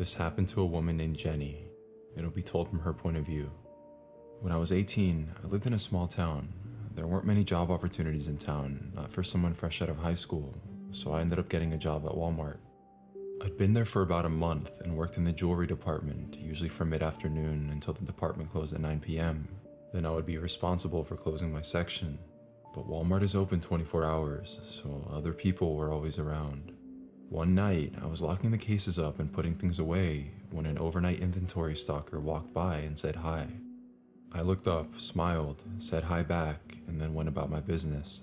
This happened to a woman named Jenny. It'll be told from her point of view. When I was 18, I lived in a small town. There weren't many job opportunities in town, not for someone fresh out of high school, so I ended up getting a job at Walmart. I'd been there for about a month and worked in the jewelry department, usually from mid-afternoon until the department closed at 9 p.m. Then I would be responsible for closing my section. But Walmart is open 24 hours, so other people were always around. One night, I was locking the cases up and putting things away when an overnight inventory stalker walked by and said hi. I looked up, smiled, said hi back, and then went about my business.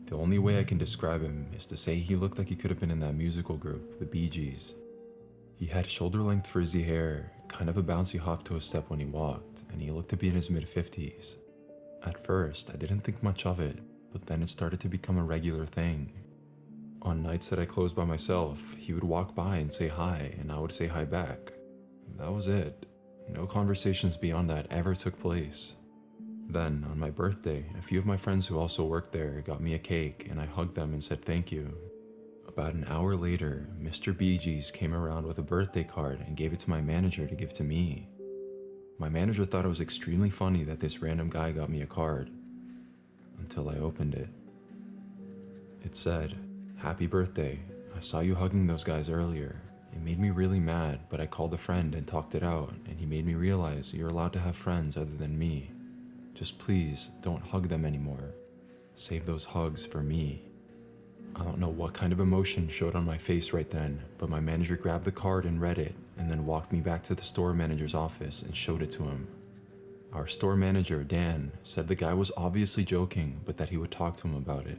The only way I can describe him is to say he looked like he could have been in that musical group, the Bee Gees. He had shoulder-length frizzy hair, kind of a bouncy hop to a step when he walked, and he looked to be in his mid-50s. At first, I didn't think much of it, but then it started to become a regular thing. On nights that I closed by myself, he would walk by and say hi, and I would say hi back. That was it. No conversations beyond that ever took place. Then, on my birthday, a few of my friends who also worked there got me a cake, and I hugged them and said thank you. About an hour later, Mr. Bee Gees came around with a birthday card and gave it to my manager to give to me. My manager thought it was extremely funny that this random guy got me a card, until I opened it. It said, "Happy birthday. I saw you hugging those guys earlier. It made me really mad, but I called a friend and talked it out, and he made me realize you're allowed to have friends other than me. Just please, don't hug them anymore. Save those hugs for me." I don't know what kind of emotion showed on my face right then, but my manager grabbed the card and read it, and then walked me back to the store manager's office and showed it to him. Our store manager, Dan, said the guy was obviously joking, but that he would talk to him about it.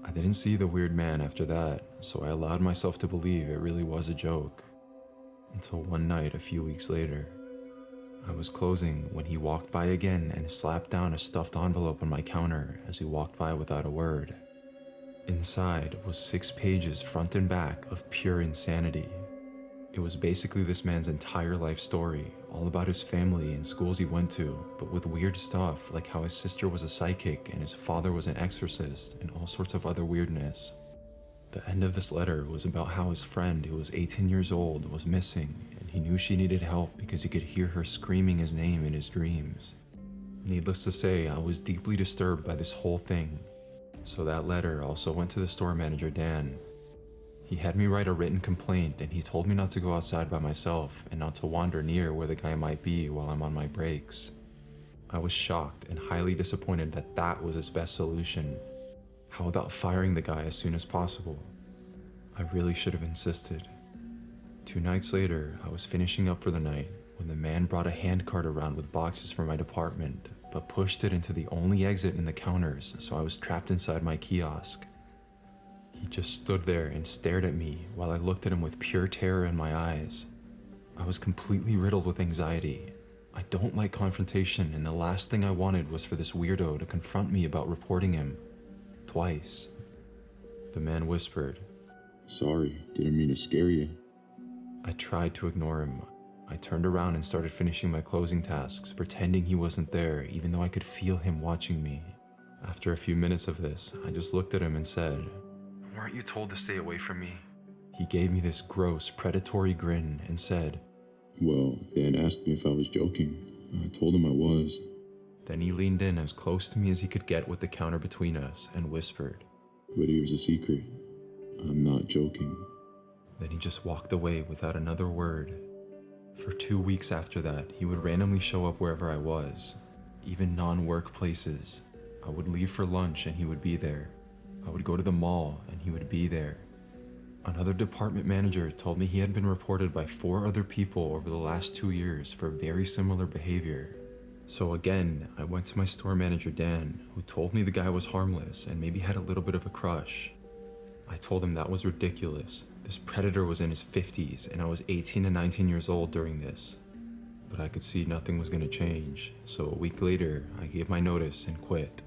I didn't see the weird man after that, so I allowed myself to believe it really was a joke. Until one night a few weeks later. I was closing when he walked by again and slapped down a stuffed envelope on my counter as he walked by without a word. Inside was 6 pages front and back of pure insanity. It was basically this man's entire life story, all about his family and schools he went to, but with weird stuff like how his sister was a psychic and his father was an exorcist and all sorts of other weirdness. The end of this letter was about how his friend, who was 18 years old, was missing, and he knew she needed help because he could hear her screaming his name in his dreams. Needless to say, I was deeply disturbed by this whole thing. So that letter also went to the store manager, Dan. He had me write a written complaint, and he told me not to go outside by myself and not to wander near where the guy might be while I'm on my breaks. I was shocked and highly disappointed that that was his best solution. How about firing the guy as soon as possible? I really should have insisted. 2 nights later, I was finishing up for the night when the man brought a handcart around with boxes for my department, but pushed it into the only exit in the counters, so I was trapped inside my kiosk. He just stood there and stared at me while I looked at him with pure terror in my eyes. I was completely riddled with anxiety. I don't like confrontation, and the last thing I wanted was for this weirdo to confront me about reporting him. Twice. The man whispered, "Sorry, didn't mean to scare you." I tried to ignore him. I turned around and started finishing my closing tasks, pretending he wasn't there, even though I could feel him watching me. After a few minutes of this, I just looked at him and said, "Weren't you told to stay away from me?" He gave me this gross, predatory grin and said, "Well, Dan asked me if I was joking. I told him I was." Then he leaned in as close to me as he could get with the counter between us and whispered, "But here's a secret. I'm not joking." Then he just walked away without another word. For 2 weeks after that, he would randomly show up wherever I was, even non-work places. I would leave for lunch and he would be there. I would go to the mall and he would be there. Another department manager told me he had been reported by 4 other people over the last 2 years for very similar behavior. So again, I went to my store manager, Dan, who told me the guy was harmless and maybe had a little bit of a crush. I told him that was ridiculous. This predator was in his 50s and I was 18 and 19 years old during this. But I could see nothing was going to change, so a week later, I gave my notice and quit.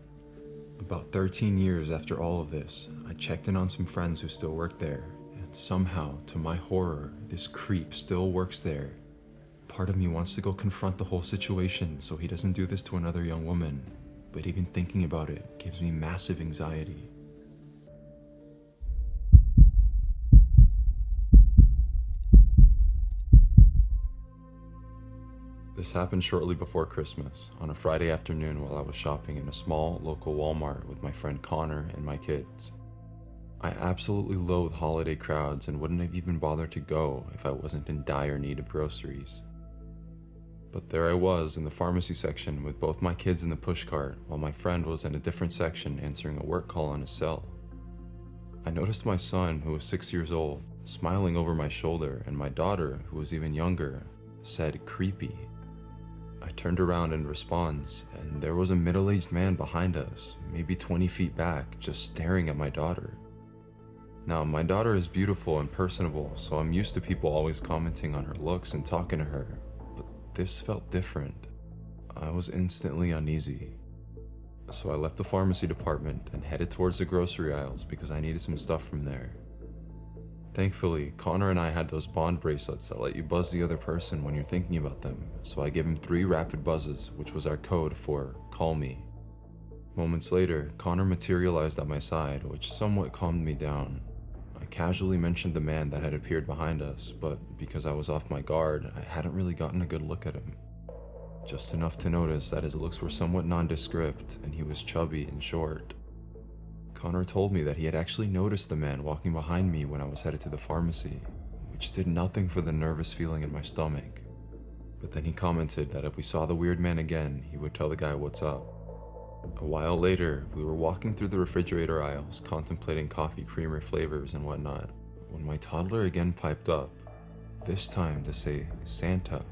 About 13 years after all of this, I checked in on some friends who still worked there, and somehow, to my horror, this creep still works there. Part of me wants to go confront the whole situation so he doesn't do this to another young woman, but even thinking about it gives me massive anxiety. This happened shortly before Christmas, on a Friday afternoon while I was shopping in a small local Walmart with my friend Connor and my kids. I absolutely loathe holiday crowds and wouldn't have even bothered to go if I wasn't in dire need of groceries. But there I was in the pharmacy section with both my kids in the pushcart while my friend was in a different section answering a work call on his cell. I noticed my son, who was 6 years old, smiling over my shoulder, and my daughter, who was even younger, said creepy. I turned around in response, and there was a middle-aged man behind us, maybe 20 feet back, just staring at my daughter. Now, my daughter is beautiful and personable, so I'm used to people always commenting on her looks and talking to her, but this felt different. I was instantly uneasy. So I left the pharmacy department and headed towards the grocery aisles because I needed some stuff from there. Thankfully, Connor and I had those bond bracelets that let you buzz the other person when you're thinking about them, so I gave him 3 rapid buzzes, which was our code for call me. Moments later, Connor materialized at my side, which somewhat calmed me down. I casually mentioned the man that had appeared behind us, but because I was off my guard, I hadn't really gotten a good look at him. Just enough to notice that his looks were somewhat nondescript and he was chubby and short. Connor told me that he had actually noticed the man walking behind me when I was headed to the pharmacy, which did nothing for the nervous feeling in my stomach. But then he commented that if we saw the weird man again, he would tell the guy what's up. A while later, we were walking through the refrigerator aisles, contemplating coffee creamer flavors and whatnot, when my toddler again piped up, this time to say Santa.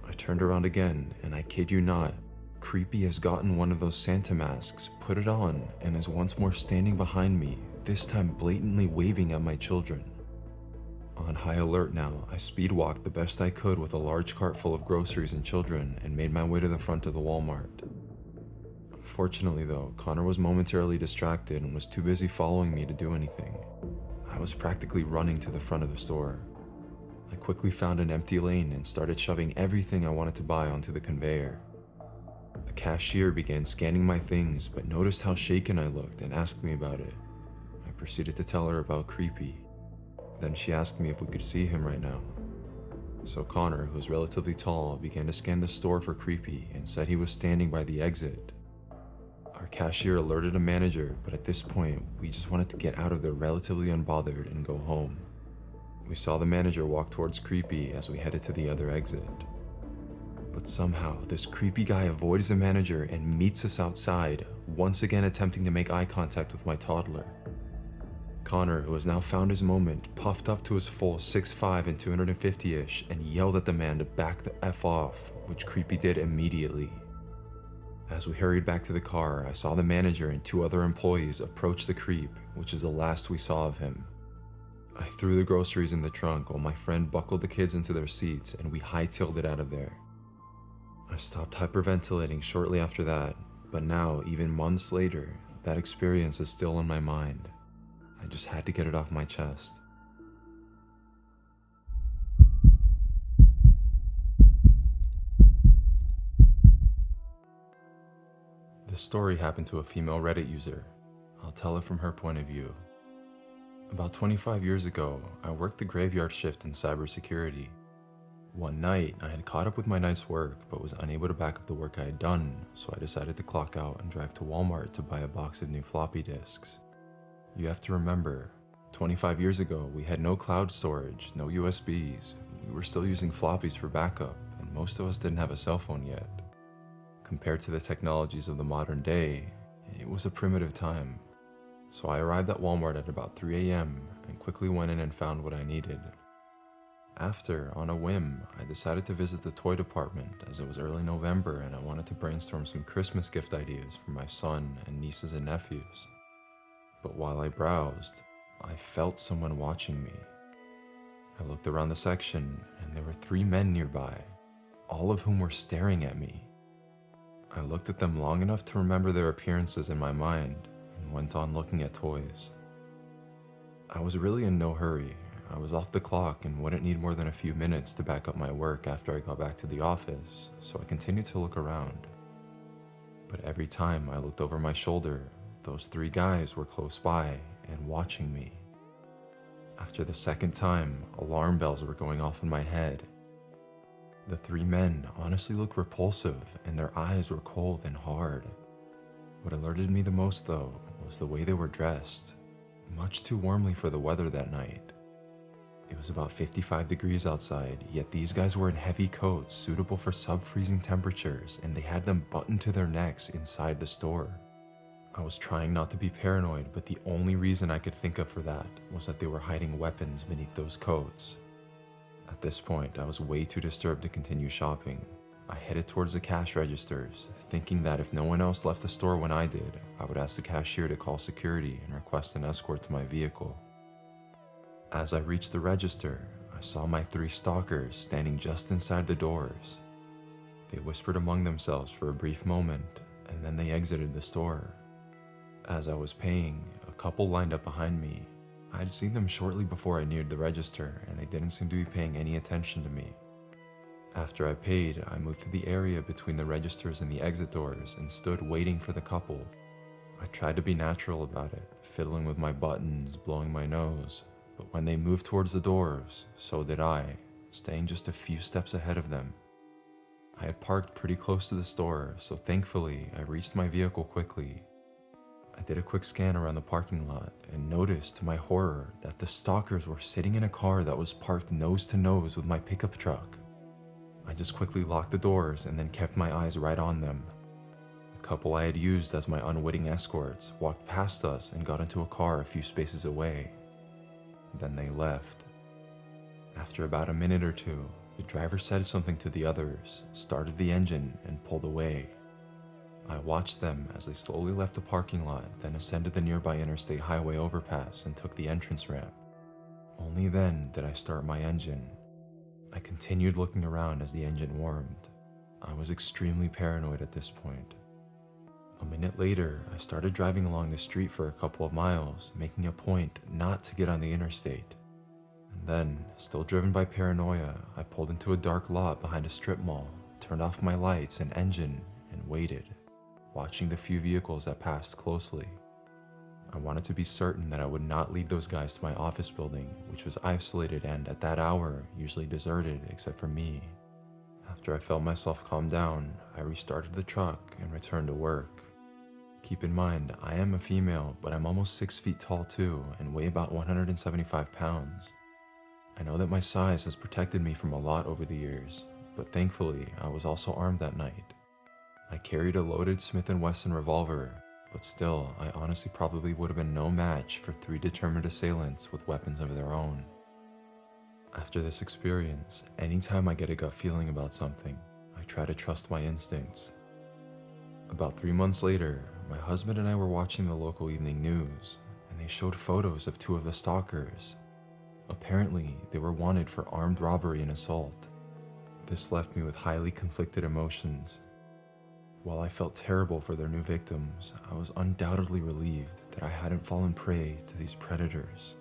I turned around again, and I kid you not, Creepy has gotten one of those Santa masks, put it on, and is once more standing behind me, this time blatantly waving at my children. On high alert now, I speed walked the best I could with a large cart full of groceries and children and made my way to the front of the Walmart. Fortunately though, Connor was momentarily distracted and was too busy following me to do anything. I was practically running to the front of the store. I quickly found an empty lane and started shoving everything I wanted to buy onto the conveyor. The cashier began scanning my things but noticed how shaken I looked and asked me about it. I proceeded to tell her about Creepy. Then she asked me if we could see him right now. So Connor, who was relatively tall, began to scan the store for Creepy and said he was standing by the exit. Our cashier alerted a manager, but at this point, we just wanted to get out of there relatively unbothered and go home. We saw the manager walk towards Creepy as we headed to the other exit. But somehow, this creepy guy avoids the manager and meets us outside, once again attempting to make eye contact with my toddler. Connor, who has now found his moment, puffed up to his full 6'5" and 250-ish and yelled at the man to back the F off, which Creepy did immediately. As we hurried back to the car, I saw the manager and 2 other employees approach the creep, which is the last we saw of him. I threw the groceries in the trunk while my friend buckled the kids into their seats and we hightailed it out of there. I stopped hyperventilating shortly after that, but now, even months later, that experience is still on my mind. I just had to get it off my chest. This story happened to a female Reddit user. I'll tell it from her point of view. About 25 years ago, I worked the graveyard shift in cybersecurity. One night, I had caught up with my night's work but was unable to back up the work I had done, so I decided to clock out and drive to Walmart to buy a box of new floppy disks. You have to remember, 25 years ago, we had no cloud storage, no USBs, we were still using floppies for backup, and most of us didn't have a cell phone yet. Compared to the technologies of the modern day, it was a primitive time. So I arrived at Walmart at about 3 a.m. and quickly went in and found what I needed. After, on a whim, I decided to visit the toy department as it was early November and I wanted to brainstorm some Christmas gift ideas for my son and nieces and nephews. But while I browsed, I felt someone watching me. I looked around the section and there were 3 men nearby, all of whom were staring at me. I looked at them long enough to remember their appearances in my mind and went on looking at toys. I was really in no hurry. I was off the clock and wouldn't need more than a few minutes to back up my work after I got back to the office, so I continued to look around. But every time I looked over my shoulder, those 3 guys were close by and watching me. After the second time, alarm bells were going off in my head. The three men honestly looked repulsive, and their eyes were cold and hard. What alerted me the most, though, was the way they were dressed, much too warmly for the weather that night. It was about 55 degrees outside, yet these guys were in heavy coats suitable for sub-freezing temperatures, and they had them buttoned to their necks inside the store. I was trying not to be paranoid, but the only reason I could think of for that was that they were hiding weapons beneath those coats. At this point, I was way too disturbed to continue shopping. I headed towards the cash registers, thinking that if no one else left the store when I did, I would ask the cashier to call security and request an escort to my vehicle. As I reached the register, I saw my three stalkers standing just inside the doors. They whispered among themselves for a brief moment, and then they exited the store. As I was paying, a couple lined up behind me. I had seen them shortly before I neared the register, and they didn't seem to be paying any attention to me. After I paid, I moved to the area between the registers and the exit doors and stood waiting for the couple. I tried to be natural about it, fiddling with my buttons, blowing my nose, but when they moved towards the doors, so did I, staying just a few steps ahead of them. I had parked pretty close to the store, so thankfully I reached my vehicle quickly. I did a quick scan around the parking lot and noticed to my horror that the stalkers were sitting in a car that was parked nose to nose with my pickup truck. I just quickly locked the doors and then kept my eyes right on them. The couple I had used as my unwitting escorts walked past us and got into a car a few spaces away. Then they left. After about a minute or two, the driver said something to the others, started the engine, and pulled away. I watched them as they slowly left the parking lot, then ascended the nearby interstate highway overpass and took the entrance ramp. Only then did I start my engine. I continued looking around as the engine warmed. I was extremely paranoid at this point. A minute later, I started driving along the street for a couple of miles, making a point not to get on the interstate. And then, still driven by paranoia, I pulled into a dark lot behind a strip mall, turned off my lights and engine, and waited, watching the few vehicles that passed closely. I wanted to be certain that I would not lead those guys to my office building, which was isolated and, at that hour, usually deserted except for me. After I felt myself calm down, I restarted the truck and returned to work. Keep in mind, I am a female, but I'm almost 6 feet tall too and weigh about 175 pounds. I know that my size has protected me from a lot over the years, but thankfully, I was also armed that night. I carried a loaded Smith & Wesson revolver, but still, I honestly probably would have been no match for 3 determined assailants with weapons of their own. After this experience, anytime I get a gut feeling about something, I try to trust my instincts. About 3 months later, my husband and I were watching the local evening news, and they showed photos of 2 of the stalkers. Apparently, they were wanted for armed robbery and assault. This left me with highly conflicted emotions. While I felt terrible for their new victims, I was undoubtedly relieved that I hadn't fallen prey to these predators.